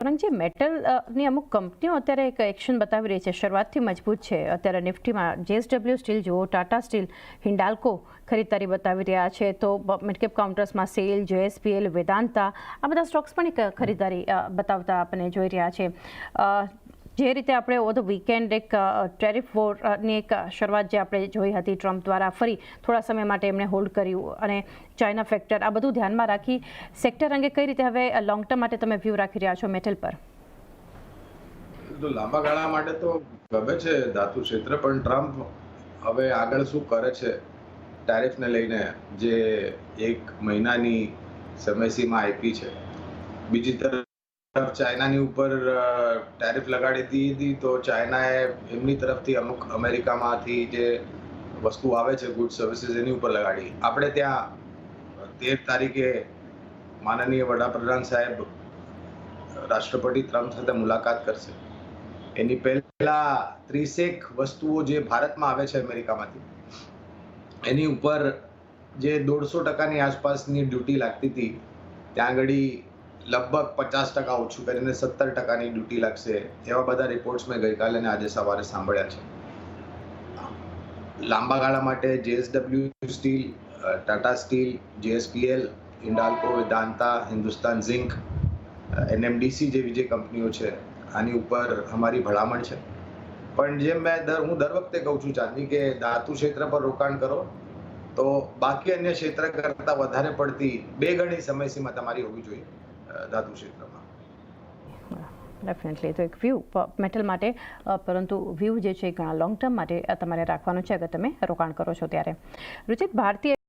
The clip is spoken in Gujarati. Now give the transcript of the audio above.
પરંતુ જે મેટલની અમુક કંપનીઓ અત્યારે એક એક્શન બતાવી રહી છે, શરૂઆતથી મજબૂત છે. અત્યારે નિફ્ટીમાં JSW સ્ટીલ જુઓ, ટાટા સ્ટીલ, હિન્ડાલ્કો ખરીદદારી બતાવી રહ્યા છે. તો મિડકેપ કાઉન્ટર્સમાં સેલ, JSPL, વેદાંતા આ બધા સ્ટોક્સ પણ એક ખરીદદારી બતાવતા આપણને જોઈ રહ્યા છે. જે રીતે આપણે ઓવર ધ વીકેન્ડ એક ટેરિફ વોરની એક શરૂઆત જે આપણે જોઈ હતી, ટ્રમ્પ દ્વારા ફરી થોડા સમય માટે એમણે હોલ્ડ કર્યું અને ચાઇના ફેક્ટર આ બધું ધ્યાનમાં રાખી સેક્ટર અંગે કઈ રીતે હવે લોંગ ટર્મ માટે તમે વ્યૂ રાખી રહ્યા છો મેટલ પર? તો લાંબા ગાળા માટે તો ગમે છે ધાતુ ક્ષેત્ર, પણ ટ્રમ્પ હવે આગળ શું કરે છે ટેરિફને લઈને, જે 1 મહિનાની સમયસીમા આપી છે. બીજી તરફ ચાઇનાની ઉપર ટેરિફ લગાડી દીધી, તો ચાઇનાએ એમની તરફથી અમુક અમેરિકામાંથી જે વસ્તુ આવે છે, ગુડ સર્વિસીસ, એની ઉપર લગાડી. આપણે ત્યાં 13 તારીખે માનનીય વડાપ્રધાન સાહેબ રાષ્ટ્રપતિ ટ્રમ્પ સાથે મુલાકાત કરશે. એની પહેલા 30 વસ્તુઓ જે ભારતમાં આવે છે અમેરિકામાંથી, એની ઉપર જે 150% આસપાસની ડ્યુટી લાગતી હતી, ત્યાં આગળ લગભગ 50% ઓછું કરીને 17%ની ડ્યુટી લાગશે. એવા બધા રિપોર્ટ્સ મેં ગઈકાલે અને આજે સવારે સાંભળ્યા છે. લાંબા ગાળા માટે JSW steel, Tata steel, JSPL, Hindalco, Vedanta, Hindustan zinc, NMDC જેવી જે કંપનીઓ છે, આની ઉપર અમારી ભલામણ છે. પણ જેમ હું દર વખતે કહું છું ચાંદની, કે ધાતુ ક્ષેત્ર પર રોકાણ કરો તો બાકી અન્ય ક્ષેત્ર કરતાં વધારે પડતી 2 ગણી સમયસીમા તમારી હોવી જોઈએ ધાતુ ક્ષેત્રમાં. ડેફિનેટલી. તો એક વ્યૂ મેટલ માટે, પરંતુ વ્યૂ જે છે ઘણા લોંગ ટર્મ માટે તમારે રાખવાનું છે અગર તમે રોકાણ કરો છો ત્યારે. રુચિત, ભારતીય